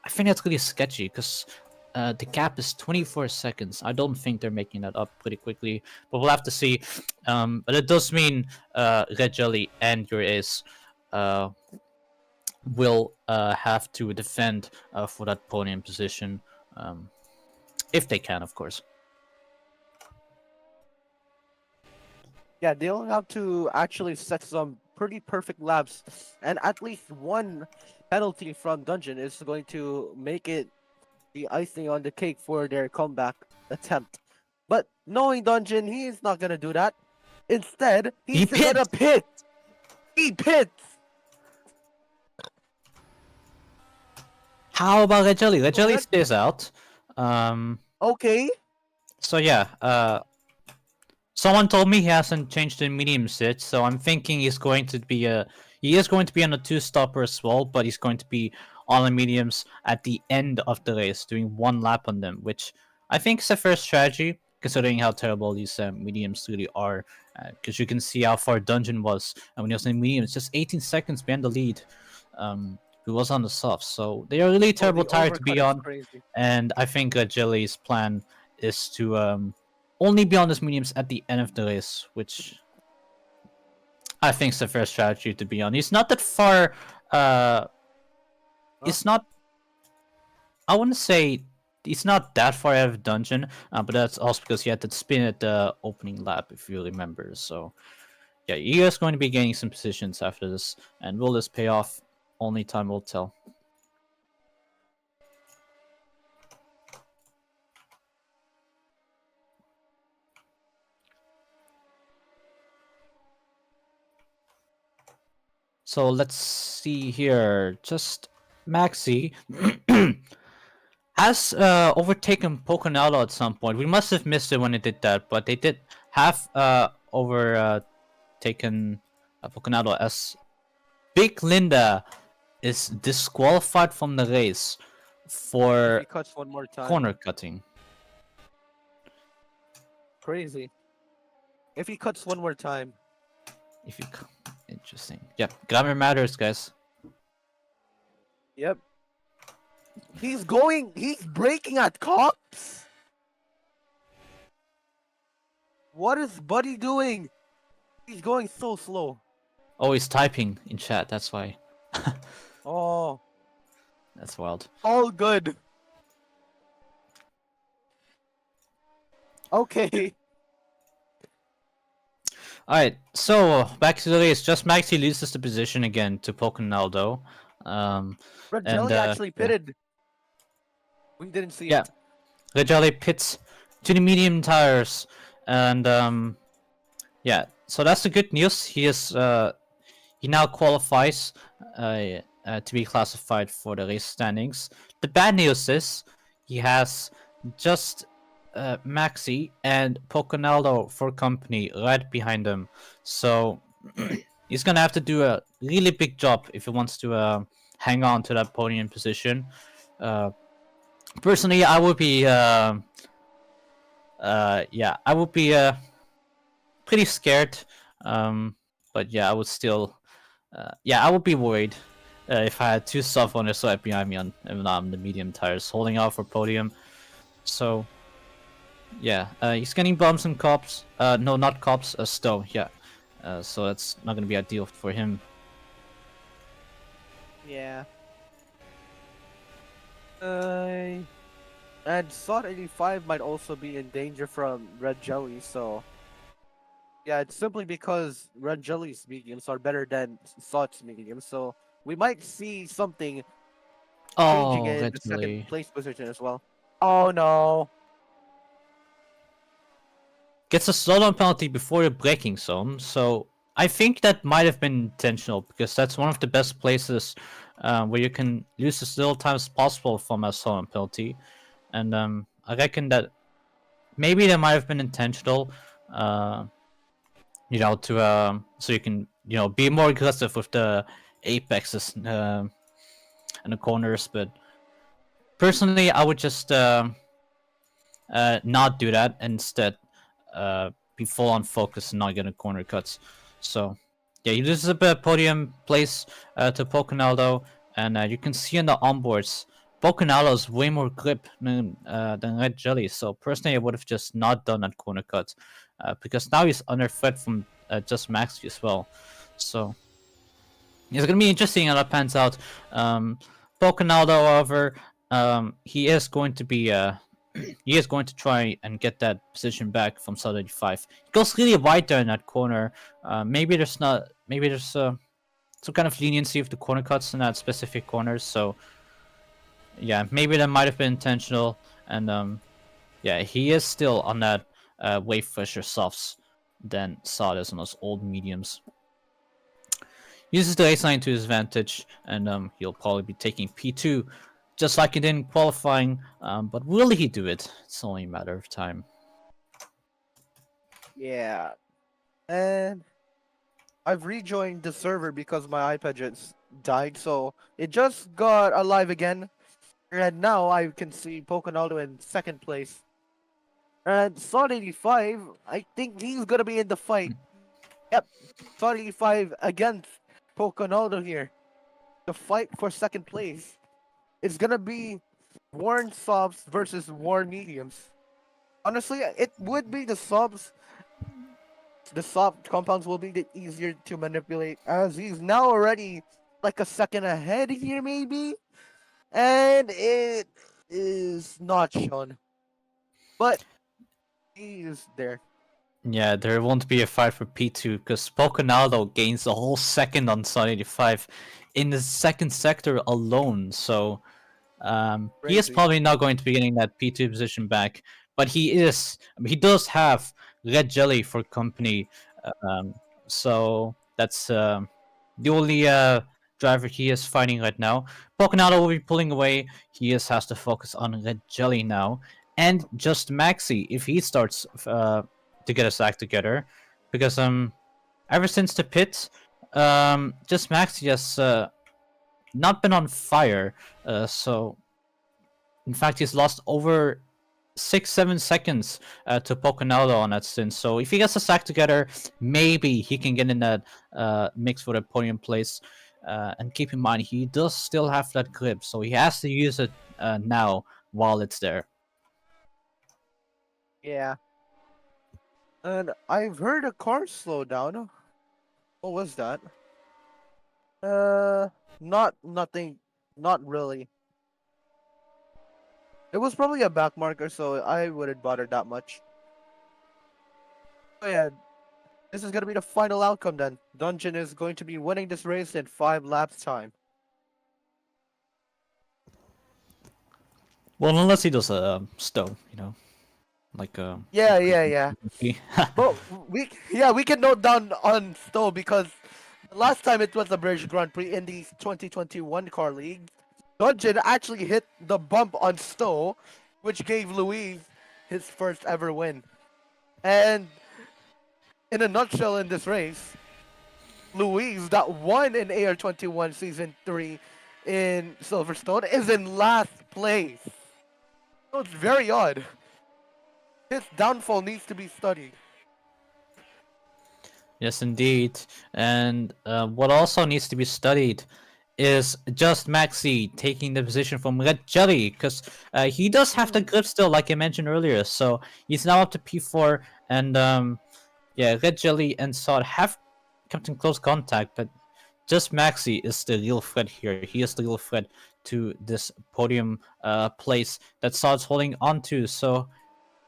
I think that's really sketchy, because the cap is 24 seconds. I don't think they're making that up pretty quickly, but we'll have to see. But it does mean Red Jelly and your Ace will have to defend for that podium position, if they can, of course. Yeah, they'll have to actually set some pretty perfect laps, and at least one penalty from Dungeon is going to make it the icing on the cake for their comeback attempt. But knowing Dungeon, he's not gonna do that. Instead, he's gonna pit. He pits. How about Red Jelly? Red Jelly stays out. Okay. So yeah, someone told me he hasn't changed the mediums yet, so I'm thinking he is going to be on a 2-stopper as well, but he's going to be on the mediums at the end of the race, doing 1 lap on them, which I think is a fair strategy, considering how terrible these mediums really are. Because you can see how far Dungeon was, and when he was in mediums, just 18 seconds behind the lead. Who was on the softs, so they are really terrible tire to be on. Crazy. And I think Jelly's plan is to only be on his mediums at the end of the race, which I think is the fair strategy to be on. He's not that far. It's not. I wouldn't say he's not that far out of Dungeon, but that's also because he had to spin at the opening lap, if you remember. So yeah, he is going to be gaining some positions after this, and will this pay off? Only time will tell. So let's see here. Just Maxi has overtaken Poconalo at some point. We must have missed it when it did that, but they did have overtaken Poconalo as Big Linda is disqualified from the race If for he cuts one more time. corner cutting. Crazy. If he cuts one more time. If you interesting. Yep, grammar matters, guys. Yep. He's braking at cops? What is Buddy doing? He's going so slow. Oh, he's typing in chat. That's why. Oh, That's wild. all good. Okay. Alright, so back to the race. Just Maxi loses the position again to Poconaldo. Red And, Jelly actually yeah. pitted. We didn't see Yeah. it. Rejali pits to the medium tires, and yeah. So that's the good news. He now qualifies to be classified for the race standings. The bad news is he has just Maxi and Poconaldo for company right behind him. So he's gonna have to do a really big job if he wants to hang on to that podium position. Personally, I would be yeah, I would be pretty scared. But yeah, I would still yeah, I would be worried if I had two soft owners right behind me on the medium tires holding out for podium. So yeah, he's getting bumps and cops. No, not cops, Stowe, yeah. So that's not gonna be ideal for him. Yeah. And Sot 85 might also be in danger from Red Jelly, so yeah, it's simply because Red Jelly's mediums are better than Sot's mediums, so we might see something changing Oh, in the eventually. second place position as well. Oh no. Gets a slowdown penalty before the braking zone, so I think that might have been intentional because that's one of the best places where you can lose as little time as possible from a slowdown penalty, and I reckon that maybe that might have been intentional, you know, to so you can be more aggressive with the apexes and the corners. But personally, I would just not do that. Instead, be full on focus and not get a corner cuts. So yeah, he loses a bit of podium place to Poconaldo, and you can see in the onboards, Poconaldo has way more grip than Red Jelly. So personally, I would have just not done that corner cut because now he's under threat from just Maxi as well. So it's gonna be interesting how that pans out. Poconaldo, however, he is going to be he is going to try and get that position back from Sub 85. He goes really wide there in that corner. Maybe there's some kind of leniency of the corner cuts in that specific corners. So yeah, maybe that might have been intentional. And yeah, he is still on that way fresher softs than Sod is on those old mediums. Uses the race line to his advantage, and he'll probably be taking P2 just like he did in qualifying, but will he do it? It's only a matter of time. Yeah. And I've rejoined the server because my iPad just died, so it just got alive again. And now I can see Poconaldo in second place. And Sod 85, I think he's gonna be in the fight. Yep, Sod 85 against Poconaldo here. The fight for second place. It's gonna be worn subs versus worn mediums. Honestly, it would be the subs. The sub compounds will be the easier to manipulate, as he's now already like a second ahead here, maybe. And it is not shown, but he is there. Yeah, there won't be a fight for P2 because Poconaldo gains a whole second on Sun 85 in the second sector alone. So he is Crazy. probably not going to be getting that P2 position back. But he does have Red Jelly for company. So that's the only driver he is fighting right now. Pocanado will be pulling away. He has to focus on Red Jelly now. And just Maxi, if he starts to get his act together. Because ever since the pit, just Maxi has not been on fire. So in fact he's lost over 6-7 seconds to Pocanado on that stint. So if he gets his act together, maybe he can get in that mix for the podium place. And keep in mind, he does still have that grip, so he has to use it now while it's there. Yeah. And I've heard a car slow down. What was that? Nothing. Not really. It was probably a back marker, so I wouldn't bother that much. Oh yeah, this is gonna be the final outcome then. Dungeon is going to be winning this race in 5 laps time. Well, unless he does a stow, you know, like Yeah. But we can note down on Stowe because last time it was the British Grand Prix in the 2021 car league. Dungeon actually hit the bump on Stowe, which gave Louise his first ever win. And in a nutshell, in this race, Louise, that won in AR21 Season 3 in Silverstone, is in last place. So it's very odd. His downfall needs to be studied. Yes, indeed. And what also needs to be studied is just Maxi taking the position from Red Jelly, because he does have the grip still, like I mentioned earlier. So he's now up to P4, and yeah, Red Jelly and Sod have come in close contact, but just Maxi is the real threat here. He is the real threat to this podium place that Sod's holding on to. So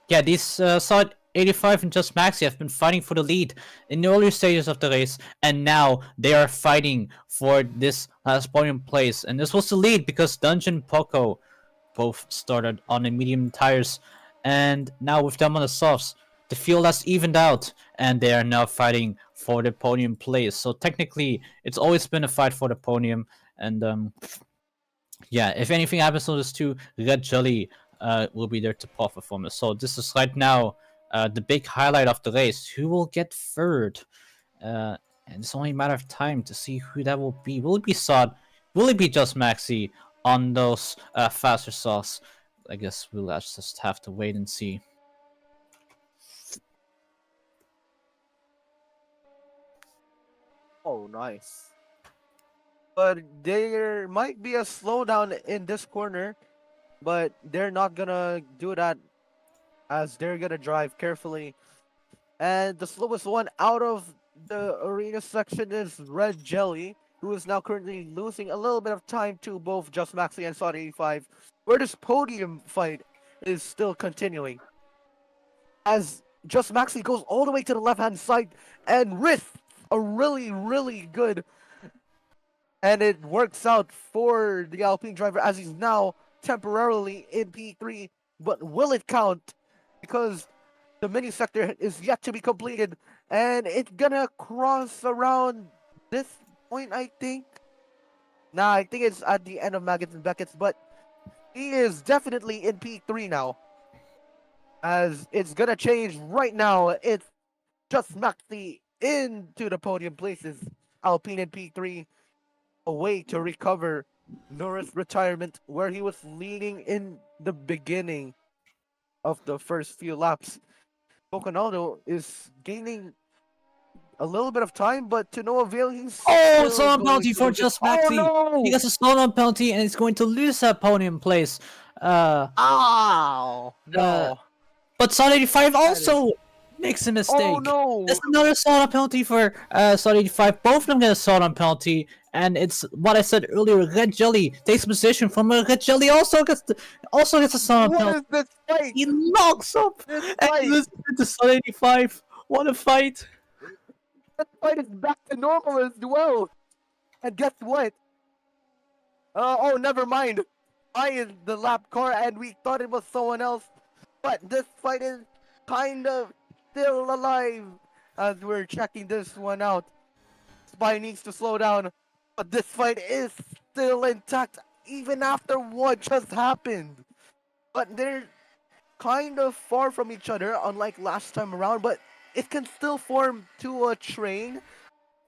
yeah, these Sod 85 and just Maxi have been fighting for the lead in the earlier stages of the race, and now they are fighting for this last podium place. And this was the lead because Dungeon and Poco both started on the medium tires, and now with them on the softs, the field has evened out, and they are now fighting for the podium place. So technically, it's always been a fight for the podium, and yeah, if anything happens to this two, Red Jelly will be there to profit from it. So this is right now the big highlight of the race. Who will get third? And it's only a matter of time to see who that will be. Will it be Sod? Will it be just Maxi on those faster sauce? I guess we'll just have to wait and see. Oh, nice. But there might be a slowdown in this corner, but they're not gonna do that as they're gonna drive carefully. And the slowest one out of the arena section is Red Jelly, who is now currently losing a little bit of time to both Just Maxi and Saudi 85, where this podium fight is still continuing. As Just Maxi goes all the way to the left-hand side and risks a really good, and it works out for the Alpine driver as he's now temporarily in P3, but will it count? Because the mini sector is yet to be completed, and it's gonna cross around this point, I think. Nah, I think it's at the end of Maggots and Beckett's, but he is definitely in P3 now. As it's gonna change right now. It's Just Maxi into the podium places. Alpine in P3, a way to recover Norris' retirement, where he was leading in the beginning of the first few laps. Pocanado is gaining a little bit of time, but to no avail. He's Slowdown penalty for Just Maxi. Oh, no! He gets a slowdown penalty, and he's going to lose that podium place. Ow! No. But Sod 85 also makes a mistake. Oh no! There's another slowdown penalty for Sod 85. Both of them get a slowdown penalty, and it's what I said earlier. Red Jelly takes position from Red Jelly. Also gets a slowdown What penalty. is this fight? He locks up This and fight! loses to Sod 85. What a fight! That fight is back to normal as well. And guess what? Oh, never mind. I is the lap car, and we thought it was someone else. But this fight is kind of still alive as we're checking this one out. Spy needs to slow down. But this fight is still intact even after what just happened. But they're kind of far from each other, unlike last time around. But it can still form to a train,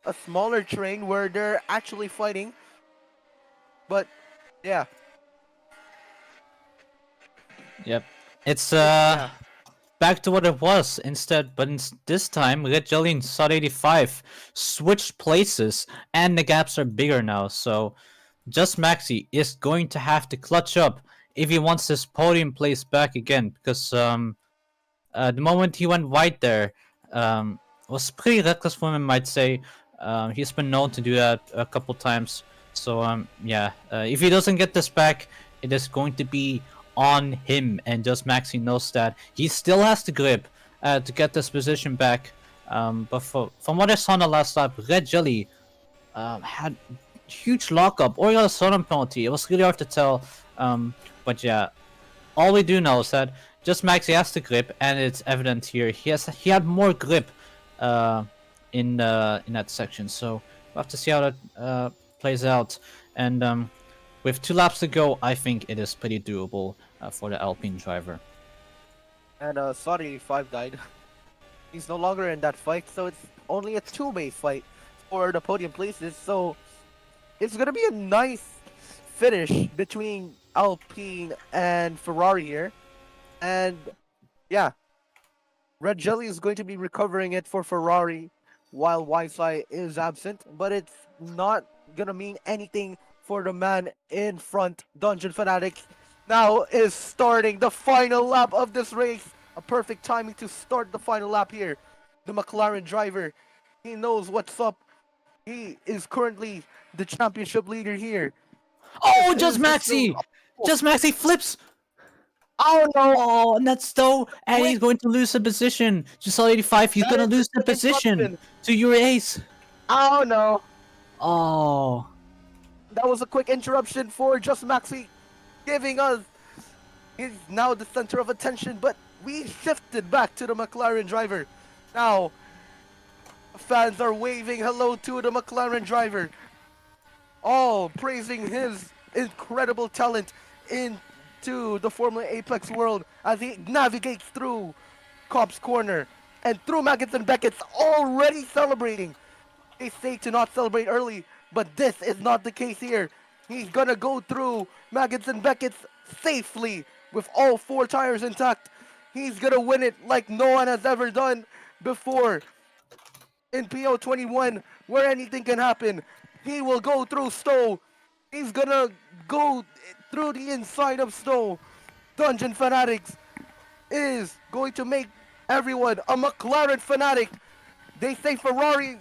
a smaller train where they're actually fighting. But yeah, Yep. It's yeah. back to what it was instead, but this time Red Jelly and Sod 85 switched places, and the gaps are bigger now. So Just Maxi is going to have to clutch up if he wants his podium place back again, because the moment he went wide there was pretty reckless for him, I might say. He's been known to do that a couple times. So yeah, if he doesn't get this back, it is going to be on him, and Just Maxi knows that. He still has the grip to get this position back. But from what I saw in the last lap, Red Jelly had huge lockup or got a sudden penalty. It was really hard to tell. But yeah, all we do know is that Just Maxi has the grip, and it's evident here. He had more grip in that section. So we'll have to see how that plays out. And with 2 laps to go, I think it is pretty doable for the Alpine driver. And sorry, 5 died. He's no longer in that fight, so it's only a 2-way fight for the podium places. So it's gonna be a nice finish between Alpine and Ferrari here. And yeah, Red Jelly is going to be recovering it for Ferrari while Wi-Fi is absent, but it's not gonna mean anything for the man in front. Dungeon Fanatics now is starting the final lap of this race. A perfect timing to start the final lap here. The McLaren driver, he knows what's up. He is currently the championship leader here. Oh, This Just is the Maxi! show. Just Maxi flips! Oh no! Oh, and that's so, and he's Wait. going to lose the position. Just 85, he's That gonna is lose the the position interruption. to your ace. Oh no! Oh, That was a quick interruption for Just Maxi, giving us. He's now the center of attention, but we shifted back to the McLaren driver. Now, fans are waving hello to the McLaren driver, all praising his incredible talent into the Formula Apex world as he navigates through Cobb's Corner and through Maggots and Beckett's, already celebrating. They say to not celebrate early, but this is not the case here. He's gonna go through Maggots and Beckett's safely with all 4 tires intact. He's gonna win it like no one has ever done before in PO21, where anything can happen. He will go through Stowe. He's gonna go through the inside of Stowe. Dungeon Fanatics is going to make everyone a McLaren fanatic. They say Ferrari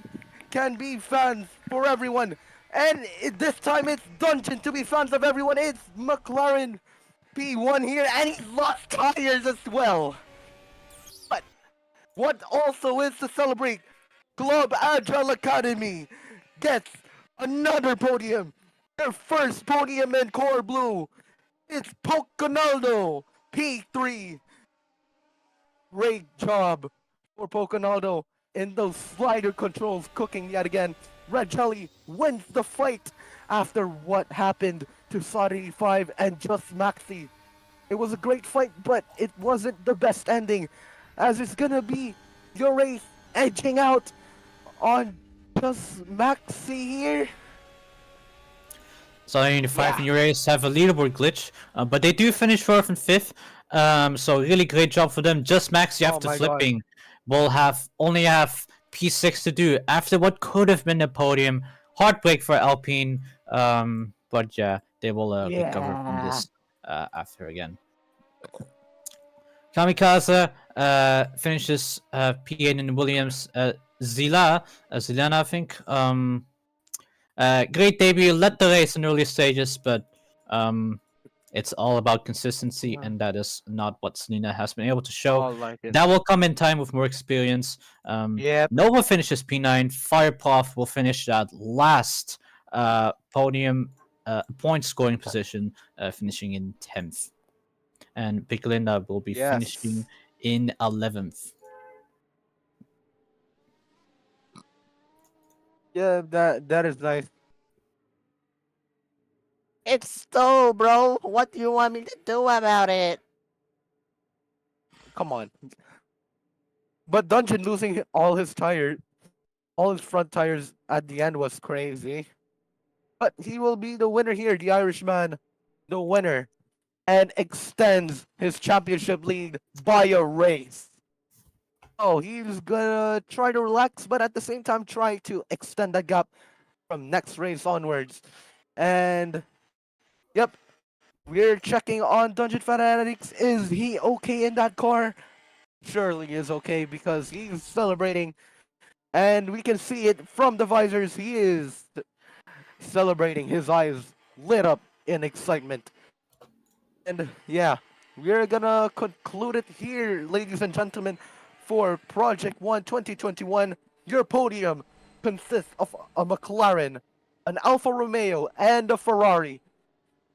can be fans for everyone. And this time it's Dungeon to be fans of everyone. It's McLaren P1 here, and he's lost tires as well. But what also is to celebrate, Club Agile Academy gets another podium. Their first podium in Core Blue. It's Poconaldo P3. Great job for Poconaldo in those slider controls, cooking yet again. Red Jelly wins the fight after what happened to Saudi 5 and Just Maxi. It was a great fight, but it wasn't the best ending, as it's gonna be your race edging out on Just Maxi here. so 85 and your ace have a leaderboard glitch, but they do finish 4th and 5th. So really great job for them. Just Maxi after my God. flipping will only have P6 to do after what could have been a podium. Heartbreak for Alpine, but yeah, they will recover from this after again. Kamikaze finishes P8 in Williams. Zilana, I think. Great debut, led the race in early stages, but it's all about consistency, and that is not what Selena has been able to show. like it. That will come in time with more experience. Yep. Nova finishes P9. Fireprof will finish that last podium point scoring position, finishing in 10th. And Piccolinda will be finishing in 11th. Yeah, that is nice. It's stole, bro. What do you want me to do about it? Come on. But Dungeon losing all his front tires at the end was crazy. But he will be the winner here, the Irishman, the winner, and extends his championship lead by a race. Oh, he's gonna try to relax, but at the same time try to extend that gap from next race onwards. And yep, we're checking on Dungeon Fanatics. Is he okay in that car? Surely he is okay because he's celebrating, and we can see it from the visors. He is celebrating, his eyes lit up in excitement. And yeah, we're gonna conclude it here, ladies and gentlemen, for Project 1 2021. Your podium consists of a McLaren, an Alfa Romeo, and a Ferrari.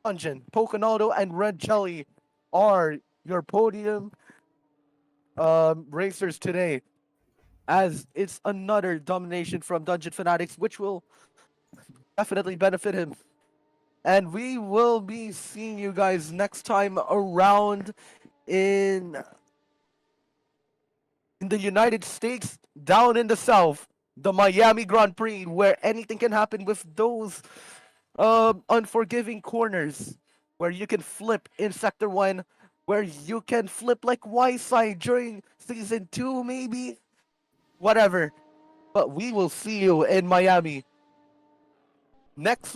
Dungeon, Poconaldo, and Red Jelly are your podium racers today, as it's another domination from Dungeon Fanatics, which will definitely benefit him. And we will be seeing you guys next time around in the United States, down in the South, the Miami Grand Prix, where anything can happen with those unforgiving corners, where you can flip in Sector 1, where you can flip like Y-side during Season 2, maybe? Whatever. But we will see you in Miami next